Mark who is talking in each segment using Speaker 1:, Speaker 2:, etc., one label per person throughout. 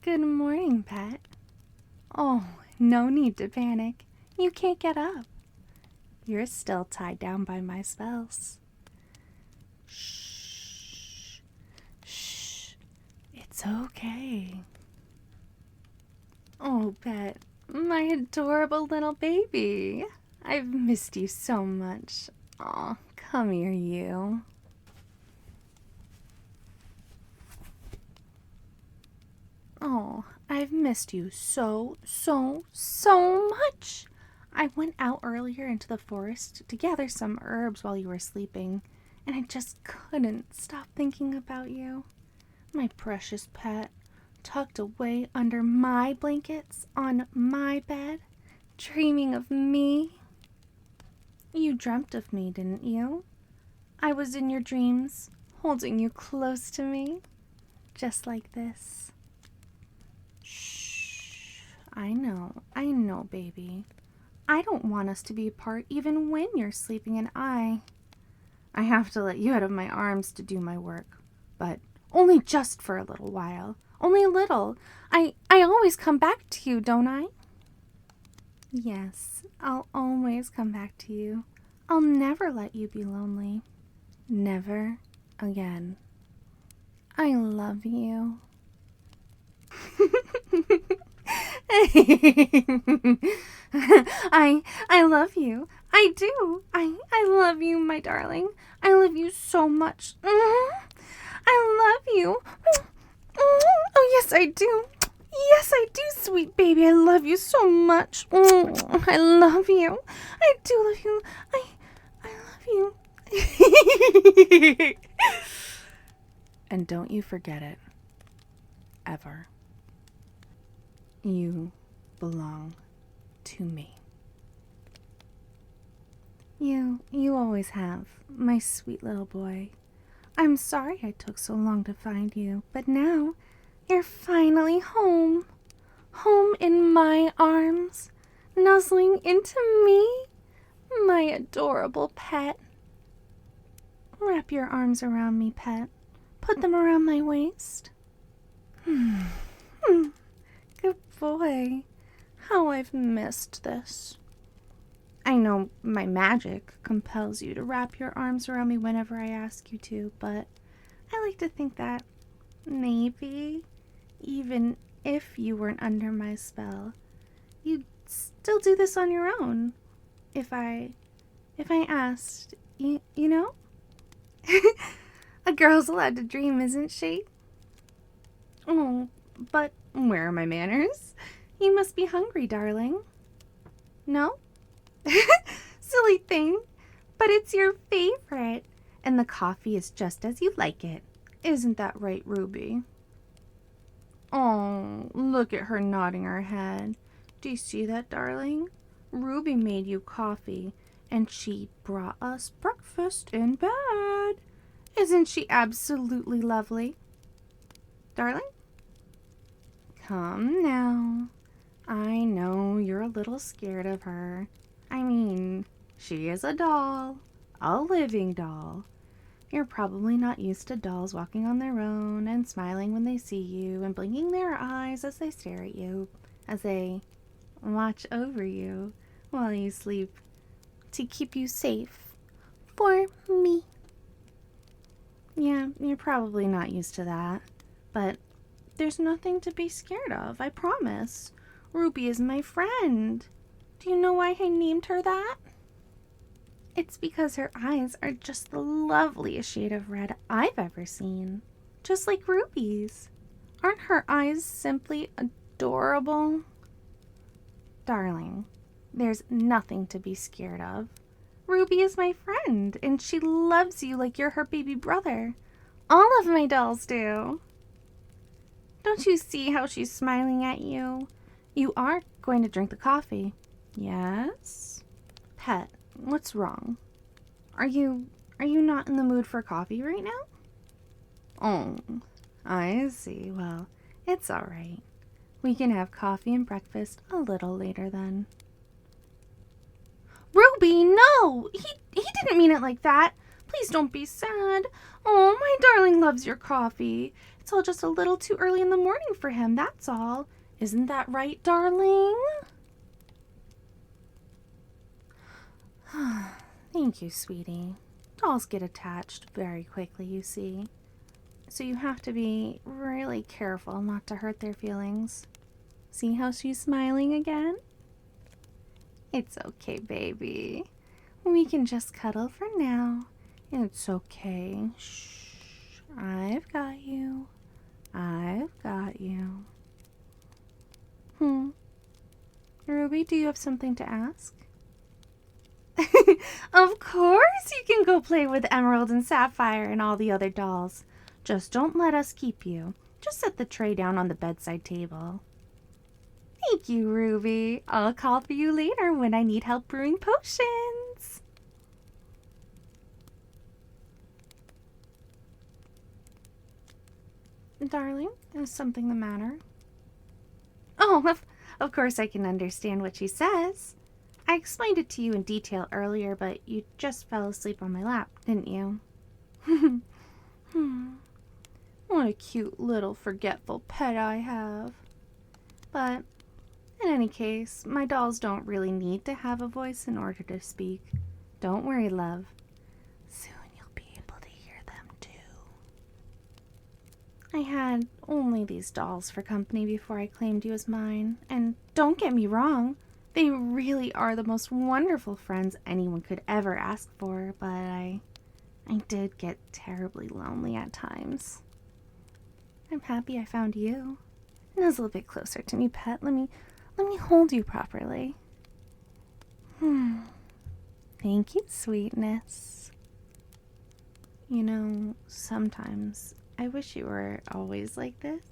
Speaker 1: Good morning, pet. Oh, no need to panic. You can't get up. You're still tied down by my spells. Shh. Shh. It's okay. Oh, pet, my adorable little baby. I've missed you so much. Aw, come here, you. Oh, I've missed you so much. I went out earlier into the forest to gather some herbs while you were sleeping, and I just couldn't stop thinking about you. My precious pet, tucked away under my blankets on my bed, dreaming of me. You dreamt of me, didn't you? I was in your dreams, holding you close to me, just like this. Shh. I know, baby. I don't want us to be apart even when you're sleeping, and I have to let you out of my arms to do my work, but only just for a little while. Only a little. I always come back to you, don't I? Yes, I'll always come back to you. I'll never let you be lonely. Never again. I love you. I love you. I do. I love you, my darling. I love you so much. I love you. Oh, yes, I do. Yes, I do, sweet baby. I love you so much. I love you. I do love you. I love you. And don't you forget it. Ever. You belong to me. You always have, my sweet little boy. I'm sorry I took so long to find you, but now you're finally home. Home in my arms, nuzzling into me, my adorable pet. Wrap your arms around me, pet. Put them around my waist. Good boy. How I've missed this. I know my magic compels you to wrap your arms around me whenever I ask you to, but I like to think that maybe, even if you weren't under my spell, you'd still do this on your own. If I asked, you know? A girl's allowed to dream, isn't she? Oh, but where are my manners? You must be hungry, darling. No? Silly thing. But it's your favorite. And the coffee is just as you like it. Isn't that right, Ruby? Oh, look at her nodding her head. Do you see that, darling? Ruby made you coffee, and she brought us breakfast in bed. Isn't she absolutely lovely? Darling? Come now. I know you're a little scared of her. I mean, she is a doll. A living doll. You're probably not used to dolls walking on their own and smiling when they see you and blinking their eyes as they stare at you, as they watch over you while you sleep to keep you safe. For me. Yeah, you're probably not used to that, but there's nothing to be scared of, I promise. Ruby is my friend. Do you know why I named her that? It's because her eyes are just the loveliest shade of red I've ever seen. Just like Ruby's. Aren't her eyes simply adorable? Darling, there's nothing to be scared of. Ruby is my friend, and she loves you like you're her baby brother. All of my dolls do. Don't you see how she's smiling at you? You are going to drink the coffee. Yes? Pet, what's wrong? Are you not in the mood for coffee right now? Oh, I see. Well, it's all right. We can have coffee and breakfast a little later then. Ruby, no! He didn't mean it like that. Please don't be sad. Oh, my darling loves your coffee. It's all just a little too early in the morning for him, that's all. Isn't that right, darling? Thank you, sweetie. Dolls get attached very quickly, you see. So you have to be really careful not to hurt their feelings. See how she's smiling again? It's okay, baby. We can just cuddle for now. It's okay. Shh. I've got you. I've got you. Ruby, do you have something to ask? Of course you can go play with Emerald and Sapphire and all the other dolls. Just don't let us keep you. Just set the tray down on the bedside table. Thank you, Ruby. I'll call for you later when I need help brewing potions. Darling, is something the matter? Oh, of course I can understand what she says. I explained it to you in detail earlier, but you just fell asleep on my lap, didn't you? What a cute little forgetful pet I have. But in any case, my dolls don't really need to have a voice in order to speak. Don't worry, love. Soon you'll be able to hear them too. I had only these dolls for company before I claimed you as mine, and don't get me wrong, they really are the most wonderful friends anyone could ever ask for, but I did get terribly lonely at times. I'm happy I found you. Nuzzle a bit closer to me, pet. Let me hold you properly. Thank you, sweetness. You know, sometimes I wish you were always like this.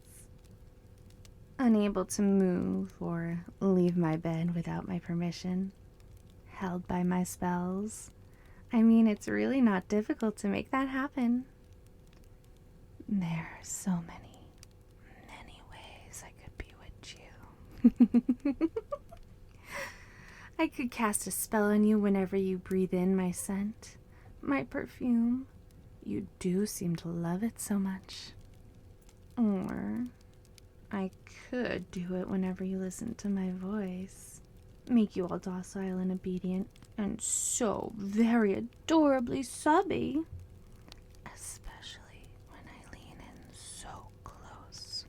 Speaker 1: Unable to move or leave my bed without my permission. Held by my spells. I mean, it's really not difficult to make that happen. There are so many ways I could be with you. I could cast a spell on you whenever you breathe in my scent, my perfume. You do seem to love it so much. Or I could do it whenever you listen to my voice. Make you all docile and obedient, and so very adorably subby. Especially when I lean in so close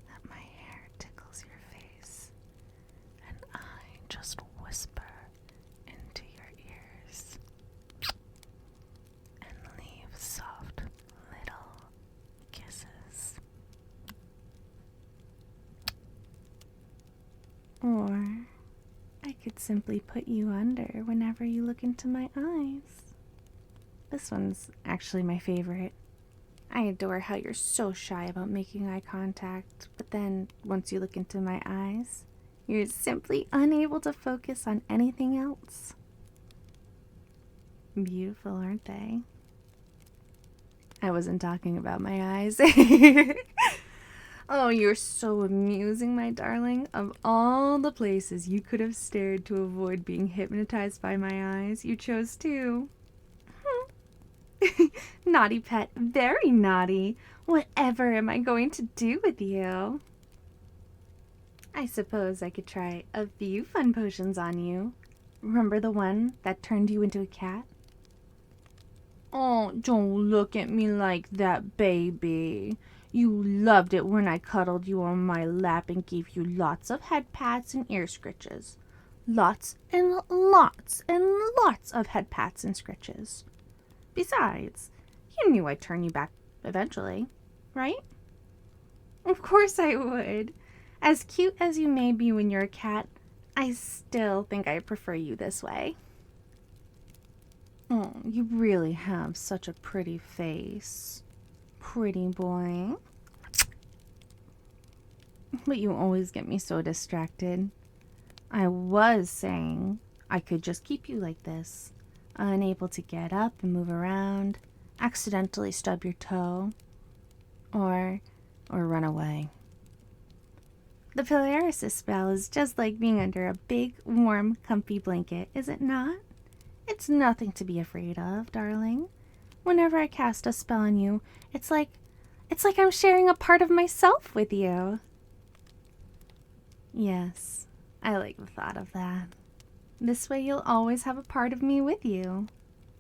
Speaker 1: that my hair tickles your face, and I just whisper into your ears and leave soft little kisses. Or I could simply put you under whenever you look into my eyes. This one's actually my favorite. I adore how you're so shy about making eye contact, but then once you look into my eyes, you're simply unable to focus on anything else. Beautiful, aren't they? I wasn't talking about my eyes. Oh, you're so amusing, my darling. Of all the places you could have stared to avoid being hypnotized by my eyes, you chose to. Naughty pet, very naughty. Whatever am I going to do with you? I suppose I could try a few fun potions on you. Remember the one that turned you into a cat? Oh, don't look at me like that, baby. You loved it when I cuddled you on my lap and gave you lots of head pats and ear scritches. Lots and lots and lots of head pats and scritches. Besides, you knew I'd turn you back eventually, right? Of course I would. As cute as you may be when you're a cat, I still think I prefer you this way. Oh, you really have such a pretty face. Pretty boy. But you always get me so distracted. I was saying I could just keep you like this, unable to get up and move around, accidentally stub your toe, or run away. The paralysis spell is just like being under a big, warm, comfy blanket, is it not? It's nothing to be afraid of, darling. Whenever I cast a spell on you, it's like I'm sharing a part of myself with you. Yes, I like the thought of that. This way you'll always have a part of me with you.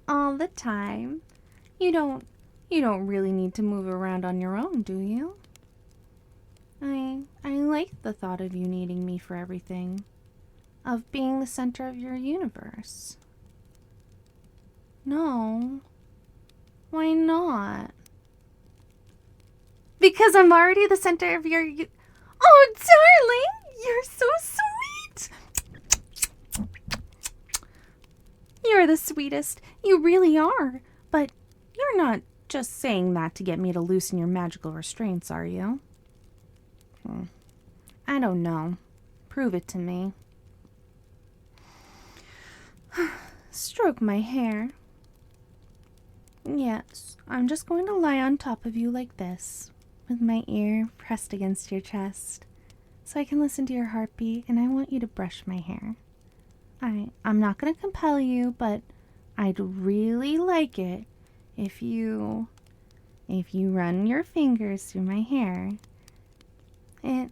Speaker 1: All the time. You don't really need to move around on your own, do you? I like the thought of you needing me for everything. Of being the center of your universe. No. Why not? Because I'm already the center of your Oh, darling! You're so sweet! You're the sweetest. You really are. But you're not just saying that to get me to loosen your magical restraints, are you? I don't know. Prove it to me. Stroke my hair. Yes, I'm just going to lie on top of you like this, with my ear pressed against your chest, so I can listen to your heartbeat, and I want you to brush my hair. I'm not going to compel you, but I'd really like it if you run your fingers through my hair. It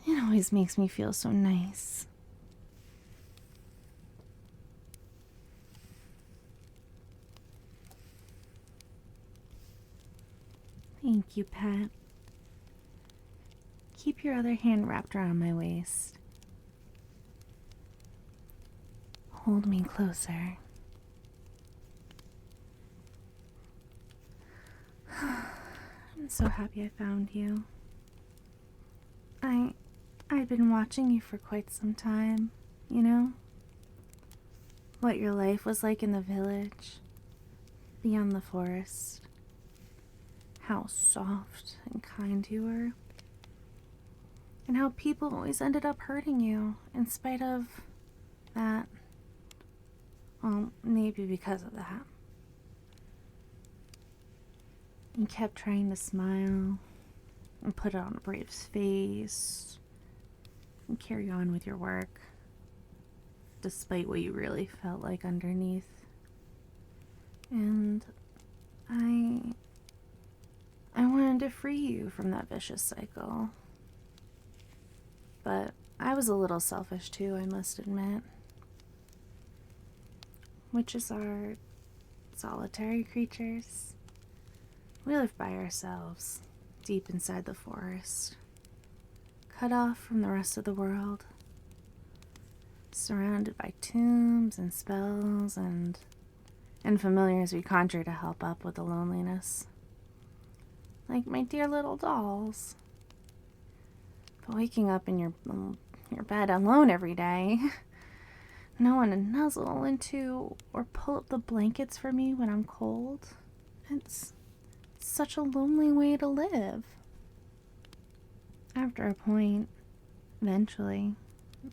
Speaker 1: always makes me feel so nice. Thank you, pet. Keep your other hand wrapped around my waist. Hold me closer. I'm so happy I found you. I've been watching you for quite some time, you know? What your life was like in the village, beyond the forest. How soft and kind you were. And how people always ended up hurting you in spite of that. Well, maybe because of that. You kept trying to smile and put it on a brave face and carry on with your work, despite what you really felt like underneath. And I wanted to free you from that vicious cycle. But I was a little selfish too, I must admit. Witches are solitary creatures. We live by ourselves, deep inside the forest, cut off from the rest of the world, surrounded by tombs and spells and familiars we conjure to help up with the loneliness. Like my dear little dolls. But waking up in your bed alone every day, no one to nuzzle into or pull up the blankets for me when I'm cold. It's such a lonely way to live. After a point, eventually,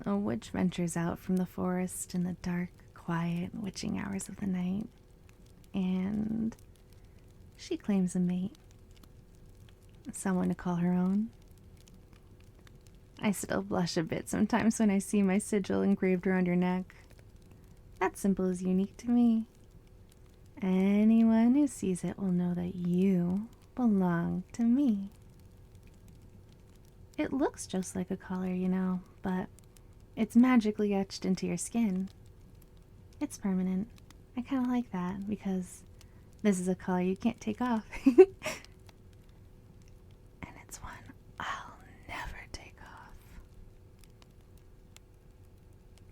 Speaker 1: a witch ventures out from the forest in the dark, quiet, witching hours of the night, and she claims a mate. Someone to call her own. I still blush a bit sometimes when I see my sigil engraved around your neck. That symbol is unique to me. Anyone who sees it will know that you belong to me. It looks just like a collar, you know, but it's magically etched into your skin. It's permanent. I kind of like that because this is a color you can't take off.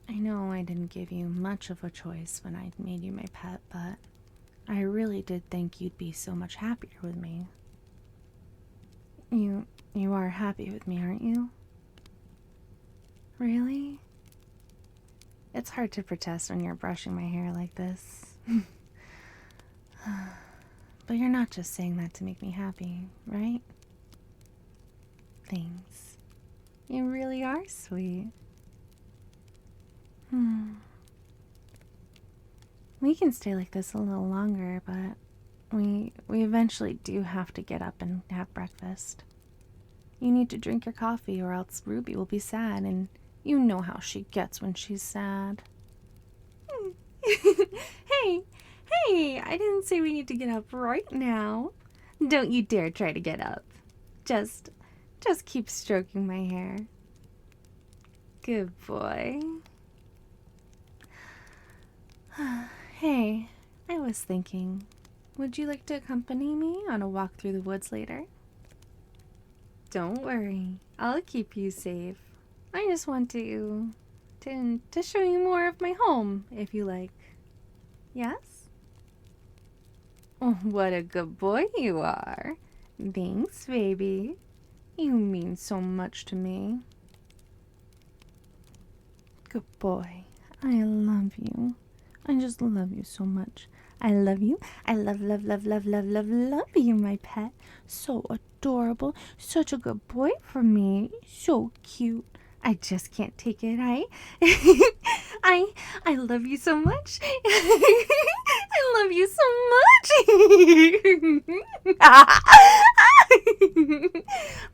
Speaker 1: I know I didn't give you much of a choice when I made you my pet, but I really did think you'd be so much happier with me. You are happy with me, aren't you? Really? It's hard to protest when you're brushing my hair like this. But you're not just saying that to make me happy, right? Thanks. You really are sweet. We can stay like this a little longer, but we eventually do have to get up and have breakfast. You need to drink your coffee or else Ruby will be sad, and you know how she gets when she's sad. Hey, Hey, I didn't say we need to get up right now. Don't you dare try to get up. Just keep stroking my hair. Good boy. Hey, I was thinking, would you like to accompany me on a walk through the woods later? Don't worry, I'll keep you safe. I just want to show you more of my home, if you like. Yes? Oh, what a good boy you are. Thanks, baby. You mean so much to me. Good boy. I love you. I just love you so much. I love you. I love you, my pet. So adorable. Such a good boy for me. So cute. I just can't take it, I love you so much. I love you so much.